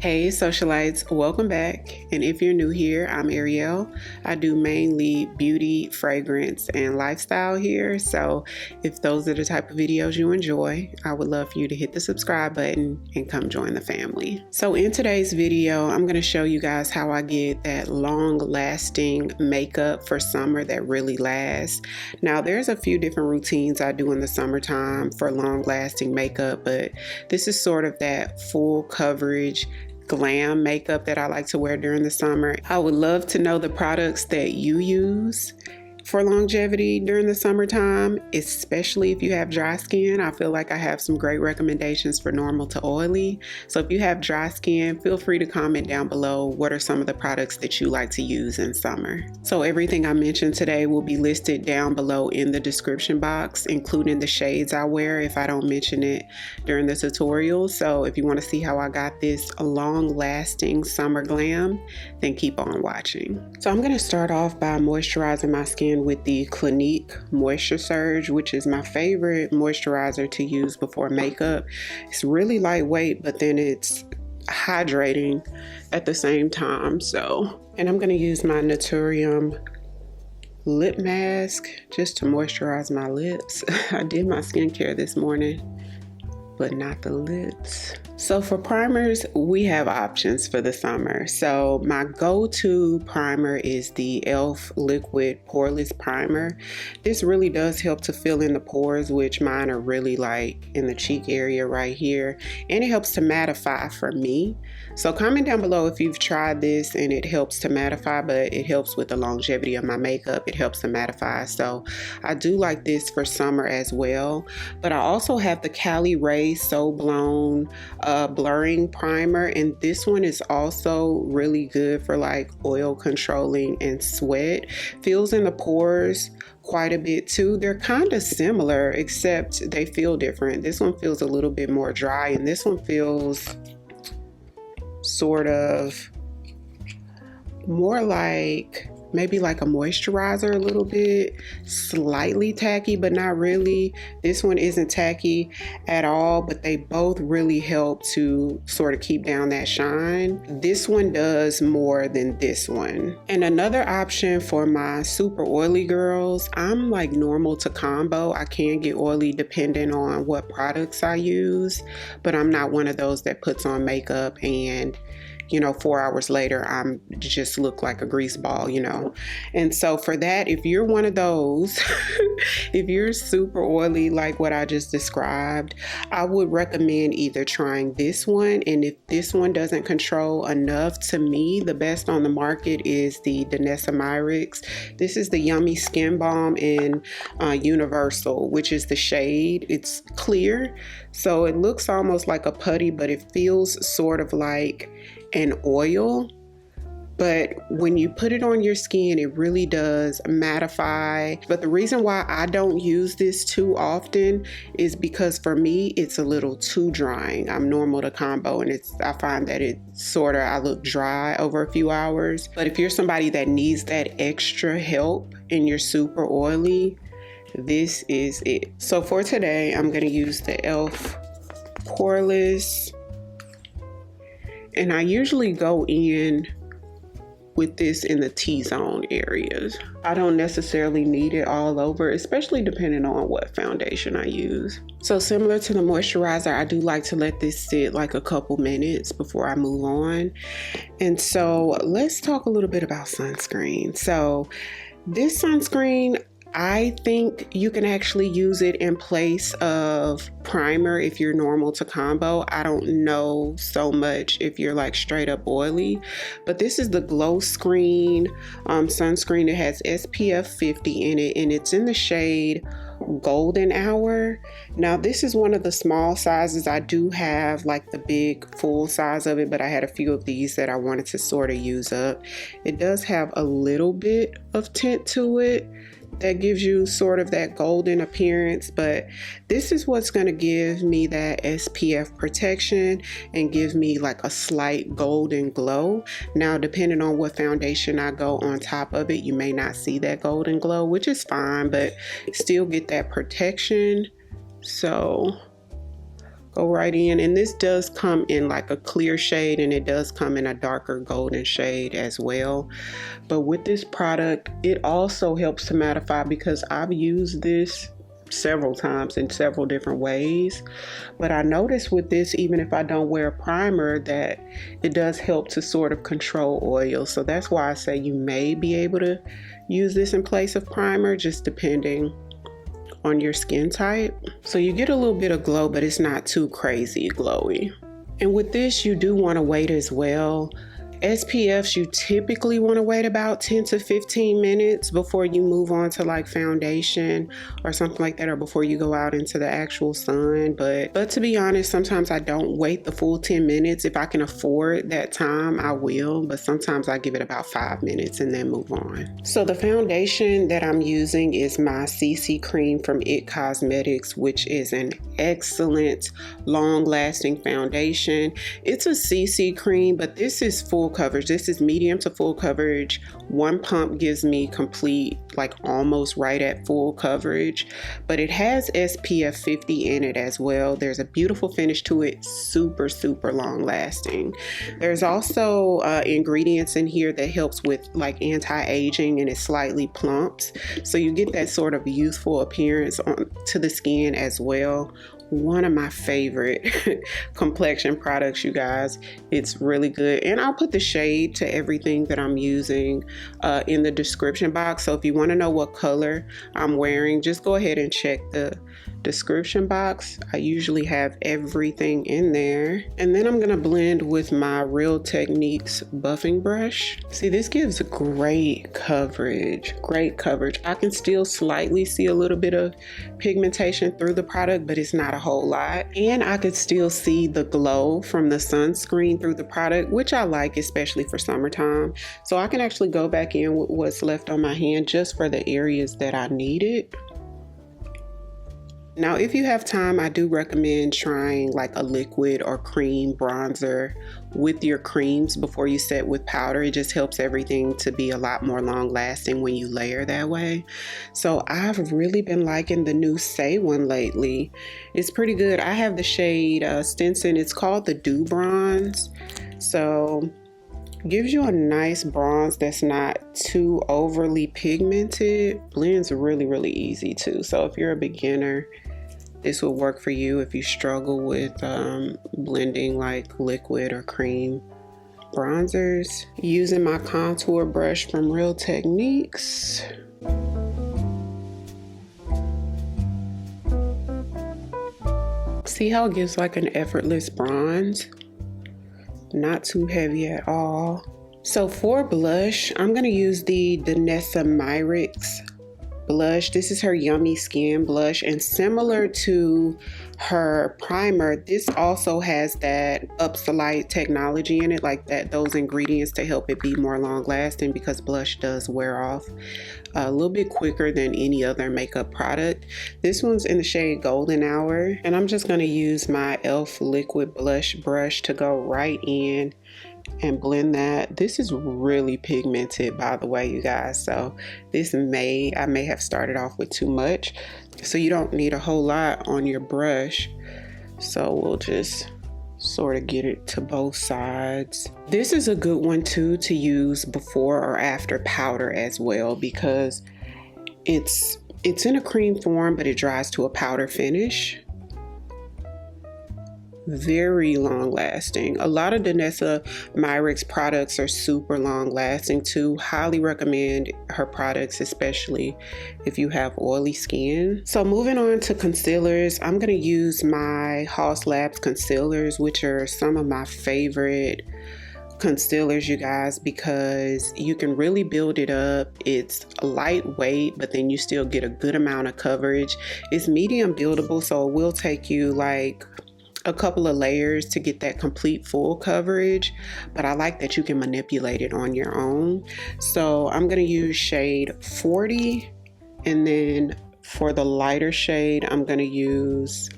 Hey socialites, welcome back. And if you're new here, I'm Ariell. I do mainly beauty, fragrance, and lifestyle here. So if those are the type of videos you enjoy, I would love for you to hit the subscribe button and come join the family. So in today's video, I'm going to show you guys how I get that long lasting makeup for summer that really lasts. Now there's a few different routines I do in the summertime for long lasting makeup, but this is sort of that full coverage glam makeup that I like to wear during the summer. I would love to know the products that you use for longevity during the summertime, especially if you have dry skin. I feel like I have some great recommendations for normal to oily. So if you have dry skin, feel free to comment down below what are some of the products that you like to use in summer. So everything I mentioned today will be listed down below in the description box, including the shades I wear if I don't mention it during the tutorial. So if you want to see how I got this long lasting summer glam, then keep on watching. So I'm going to start off by moisturizing my skin with the Clinique Moisture Surge, which is my favorite moisturizer to use before makeup. It's really lightweight, but then it's hydrating at the same time. And I'm going to use my Naturium lip mask just to moisturize my lips. I did my skincare this morning, but not the lips. So for primers, we have options for the summer. So my go-to primer is the e.l.f. Liquid Poreless Primer. This really does help to fill in the pores, which mine are really like in the cheek area right here. And it helps to mattify for me. So comment down below if you've tried this and it helps to mattify, but it helps with the longevity of my makeup. It helps to mattify. So I do like this for summer as well. But I also have the Cali Ray So Blown blurring primer, and this one is also really good for like oil controlling and sweat. Fills in the pores quite a bit too. They're kind of similar except they feel different. This one feels a little bit more dry and this one feels sort of more like maybe like a moisturizer a little bit, slightly tacky, but not really. This one isn't tacky at all, but they both really help to sort of keep down that shine. This one does more than this one. And another option for my super oily girls, I'm like normal to combo. I can get oily depending on what products I use, but I'm not one of those that puts on makeup and 4 hours later, I'm just look like a grease ball, And so for that, if you're one of those, if you're super oily like what I just described, I would recommend either trying this one. And if this one doesn't control enough, to me, the best on the market is the Danessa Myricks. This is the Yummy Skin Balm in Universal, which is the shade. It's clear, so it looks almost like a putty, but it feels sort of like an oil. But when you put it on your skin, it really does mattify. But the reason why I don't use this too often is because for me, it's a little too drying. I'm normal to combo and I find that I look dry over a few hours. But if you're somebody that needs that extra help and you're super oily, this is it. So for today, I'm going to use the e.l.f. Poreless. And I usually go in with this in the T-zone areas. I don't necessarily need it all over, especially depending on what foundation I use. So similar to the moisturizer, I do like to let this sit like a couple minutes before I move on. And so let's talk a little bit about sunscreen. So this sunscreen, I think you can actually use it in place of primer if you're normal to combo. I don't know so much if you're like straight up oily, but this is the Glow Screen sunscreen. It has SPF 50 in it and it's in the shade Golden Hour. Now this is one of the small sizes. I do have like the big full size of it, but I had a few of these that I wanted to sort of use up. It does have a little bit of tint to it that gives you sort of that golden appearance, but this is what's going to give me that SPF protection and give me like a slight golden glow. Now depending on what foundation I go on top of it, you may not see that golden glow, which is fine, but still get that protection. So Go right in, and this does come in like a clear shade, and it does come in a darker golden shade as well. But with this product, it also helps to mattify, because I've used this several times in several different ways. But I noticed with this, even if I don't wear a primer, that it does help to sort of control oil. So that's why I say you may be able to use this in place of primer, just depending on your skin type. So you get a little bit of glow, but it's not too crazy glowy. And with this, you do want to wait as well. SPFs, you typically want to wait about 10 to 15 minutes before you move on to like foundation or something like that, or before you go out into the actual sun. But to be honest, sometimes I don't wait the full 10 minutes. If I can afford that time, I will, but sometimes I give it about 5 minutes and then move on. So the foundation that I'm using is my CC cream from IT Cosmetics, which is an excellent long-lasting foundation. It's a CC cream, but this is full coverage. This is medium to full coverage. One pump gives me complete, like almost right at full coverage, but it has SPF 50 in it as well. There's a beautiful finish to it, super long lasting. There's also ingredients in here that helps with like anti-aging, and it slightly plumps, so you get that sort of youthful appearance to the skin as well. One of my favorite complexion products, you guys. It's really good, and I'll put the shade to everything that I'm using in the description box. So if you want to know what color I'm wearing, just go ahead and check the description box. I usually have everything in there. And then I'm gonna blend with my Real Techniques buffing brush. See, this gives great coverage, I can still slightly see a little bit of pigmentation through the product, but it's not a whole lot. And I could still see the glow from the sunscreen through the product, which I like, especially for summertime. So I can actually go back in with what's left on my hand just for the areas that I needed. Now, if you have time, I do recommend trying like a liquid or cream bronzer with your creams before you set with powder. It just helps everything to be a lot more long lasting when you layer that way. So I've really been liking the new Say one lately. It's pretty good. I have the shade Stinson. It's called the Dew Bronze. So gives you a nice bronze that's not too overly pigmented. Blends really easy too. So if you're a beginner, this will work for you. If you struggle with blending like liquid or cream bronzers. Using my contour brush from Real Techniques. See how it gives like an effortless bronze? Not too heavy at all. So for blush, I'm gonna use the Danessa Myricks blush. This is her Yummy Skin blush, and similar to her primer, this also has that Upsolite technology in it, like that, those ingredients to help it be more long lasting, because blush does wear off a little bit quicker than any other makeup product. This one's in the shade Golden Hour, and I'm just going to use my e.l.f. liquid blush brush to go right in and blend that. This is really pigmented, by the way, you guys, so this I may have started off with too much, so you don't need a whole lot on your brush. So we'll just sort of get it to both sides. This is a good one too to use before or after powder as well, because it's in a cream form, but it dries to a powder finish. Very long lasting. A lot of Danessa Myricks products are super long lasting too. Highly recommend her products, especially if you have oily skin. So moving on to concealers, I'm going to use my Haus Labs concealers, which are some of my favorite concealers, you guys, because you can really build it up. It's lightweight, but then you still get a good amount of coverage. It's medium buildable, so it will take you like a couple of layers to get that complete full coverage, but I like that you can manipulate it on your own. So I'm going to use shade 40, and then for the lighter shade I'm going to use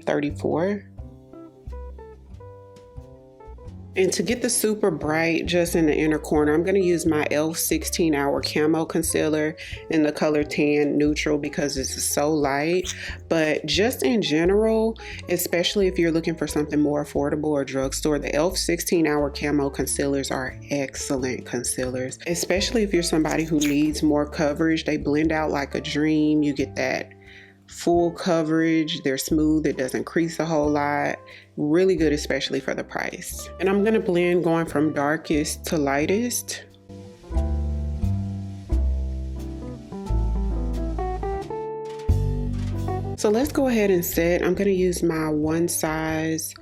34. And to get the super bright just in the inner corner, I'm going to use my e.l.f. 16-hour camo concealer in the color tan neutral because it's so light. But just in general, especially if you're looking for something more affordable or drugstore, the e.l.f. 16-hour camo concealers are excellent concealers, especially if you're somebody who needs more coverage. They blend out like a dream. You get that full coverage. They're smooth. It doesn't crease a whole lot. Really good, especially for the price. And I'm gonna blend going from darkest to lightest. So let's go ahead and set. I'm gonna use my One Size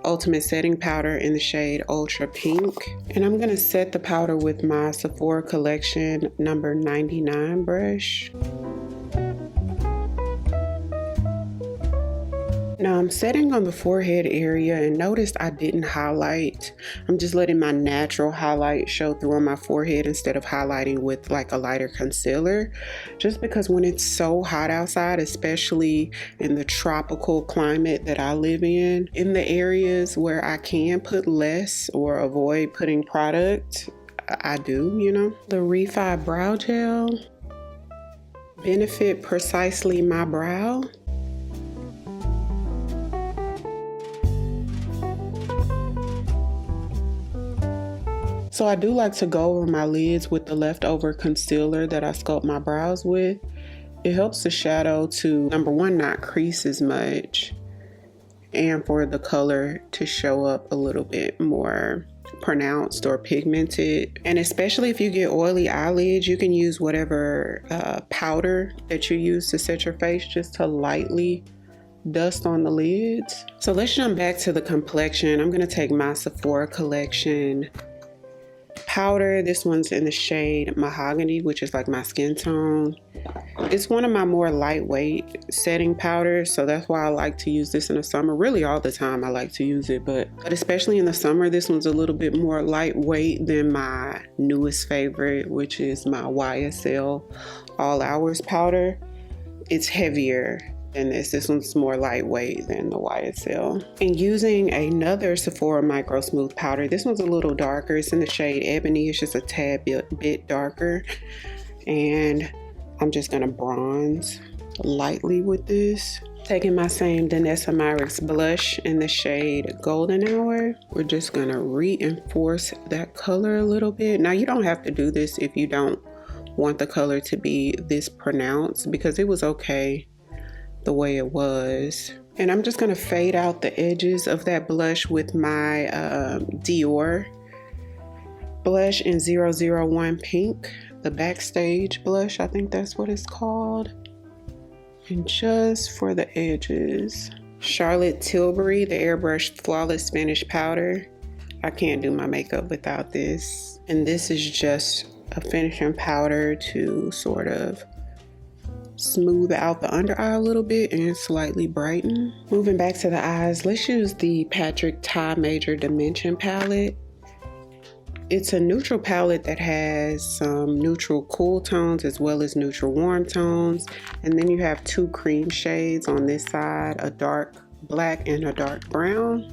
Ultimate Setting Powder in the shade Ultra Pink. And I'm gonna set the powder with my Sephora Collection number 99 brush. Now I'm setting on the forehead area, and notice I didn't highlight. I'm just letting my natural highlight show through on my forehead instead of highlighting with like a lighter concealer, just because when it's so hot outside, especially in the tropical climate that I live in the areas where I can put less or avoid putting product, I do, you know. The Refi Brow Gel benefit precisely my brow. So I do like to go over my lids with the leftover concealer that I sculpt my brows with. It helps the shadow to, number one, not crease as much, and for the color to show up a little bit more pronounced or pigmented. And especially if you get oily eyelids, you can use whatever powder that you use to set your face just to lightly dust on the lids. So let's jump back to the complexion. I'm going to take my Sephora Collection powder. This one's in the shade Mahogany, which is like my skin tone. It's one of my more lightweight setting powders, so that's why I like to use this in the summer. Really all the time I like to use it, but especially in the summer, this one's a little bit more lightweight than my newest favorite, which is my YSL All Hours powder. It's heavier than this. This one's more lightweight than the YSL. And using another Sephora Micro Smooth powder, this one's a little darker. It's in the shade Ebony. It's just a tad bit darker. And I'm just gonna bronze lightly with this. Taking my same Danessa Myricks blush in the shade Golden Hour. We're just gonna reinforce that color a little bit. Now you don't have to do this if you don't want the color to be this pronounced, because it was okay the way it was. And I'm just gonna fade out the edges of that blush with my Dior blush in 001 Pink, the Backstage blush, I think that's what it's called. And just for the edges, Charlotte Tilbury, the Airbrush Flawless Finish powder. I can't do my makeup without this. And this is just a finishing powder to sort of smooth out the under eye a little bit and slightly brighten. Moving back to the eyes, let's use the Patrick Ta Major Dimension palette. It's a neutral palette that has some neutral cool tones as well as neutral warm tones. And then you have two cream shades on this side, a dark black and a dark brown.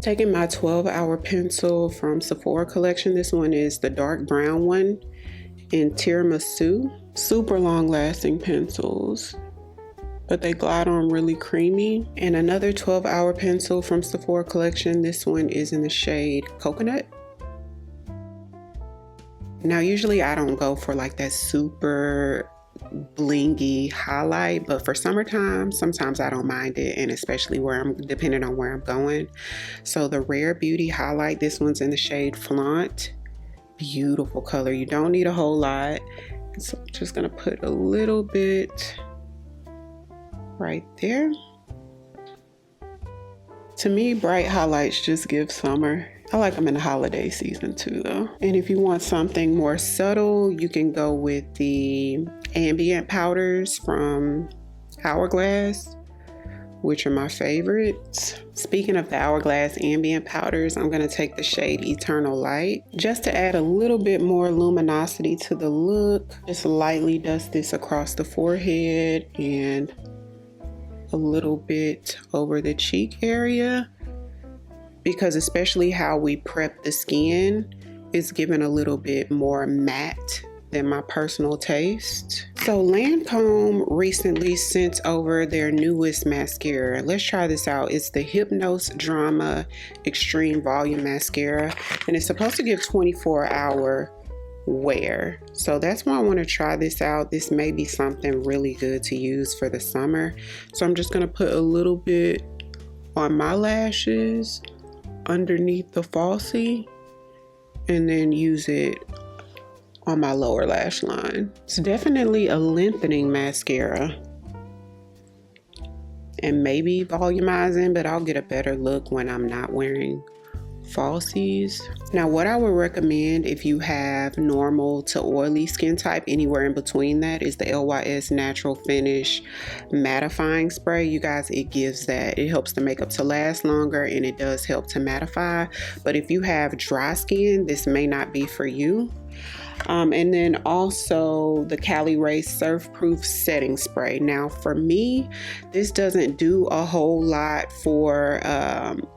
Taking my 12-hour pencil from Sephora Collection. This one is the dark brown one in Tiramisu. Super long lasting pencils, but they glide on really creamy. And another 12-hour pencil from Sephora Collection. This one is in the shade Coconut. Now usually I don't go for like that super blingy highlight, but for summertime sometimes I don't mind it, and especially depending on where I'm going. So the Rare Beauty highlight, this one's in the shade Flaunt. Beautiful color. You don't need a whole lot, so I'm just gonna put a little bit right there. To me, bright highlights just give summer. I like them in the holiday season too though. And if you want something more subtle, you can go with the ambient powders from Hourglass, which are my favorites. Speaking of the Hourglass ambient powders, I'm going to take the shade Eternal Light just to add a little bit more luminosity to the look. Just lightly dust this across the forehead and a little bit over the cheek area, because especially how we prep the skin is giving a little bit more matte than my personal taste. So Lancome recently sent over their newest mascara. Let's try this out. It's the Hypnose Drama Extreme Volume Mascara, and it's supposed to give 24-hour wear. So that's why I want to try this out. This may be something really good to use for the summer. So I'm just going to put a little bit on my lashes underneath the falsie and then use it on my lower lash line. It's definitely a lengthening mascara and maybe volumizing, but I'll get a better look when I'm not wearing falsies. Now, what I would recommend if you have normal to oily skin type, anywhere in between that, is the LYS Natural Finish Mattifying Spray. You guys, it gives that. It helps the makeup to last longer and it does help to mattify. But if you have dry skin, this may not be for you. And then also the Cali Ray Surf Proof Setting Spray. Now for me, this doesn't do a whole lot for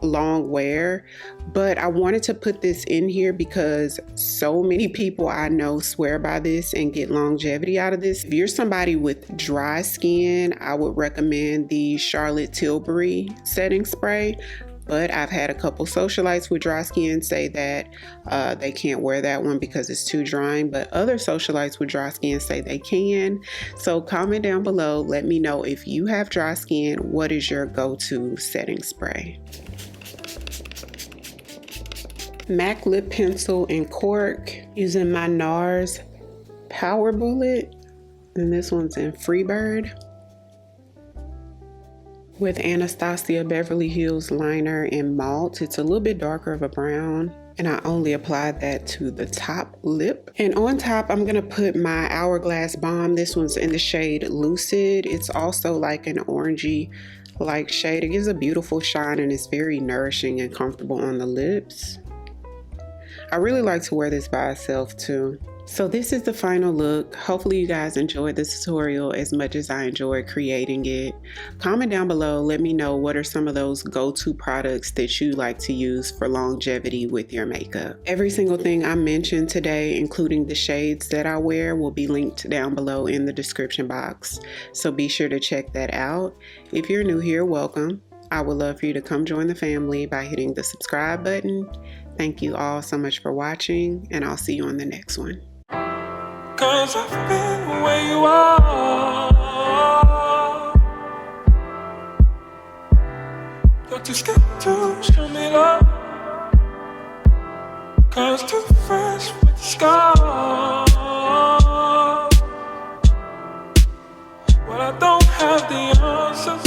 long wear, but I wanted to put this in here because so many people I know swear by this and get longevity out of this. If you're somebody with dry skin, I would recommend the Charlotte Tilbury Setting Spray. But I've had a couple socialites with dry skin say that they can't wear that one because it's too drying, but other socialites with dry skin say they can. So comment down below, let me know if you have dry skin, what is your go-to setting spray? MAC lip pencil in Cork, using my NARS Power Bullet, and this one's in Freebird, with Anastasia Beverly Hills liner in Malt. It's a little bit darker of a brown, and I only applied that to the top lip. And on top, I'm gonna put my Hourglass Balm. This one's in the shade Lucid. It's also like an orangey like shade. It gives a beautiful shine and it's very nourishing and comfortable on the lips. I really like to wear this by itself too. So this is the final look. Hopefully you guys enjoyed the tutorial as much as I enjoyed creating it. Comment down below, let me know what are some of those go-to products that you like to use for longevity with your makeup. Every single thing I mentioned today, including the shades that I wear, will be linked down below in the description box. So be sure to check that out. If you're new here, welcome. I would love for you to come join the family by hitting the subscribe button. Thank you all so much for watching, and I'll see you on the next one. 'Cause I've been where you are. You're too scared to show me love, 'cause too fresh with the scars. Well, I don't have the answers,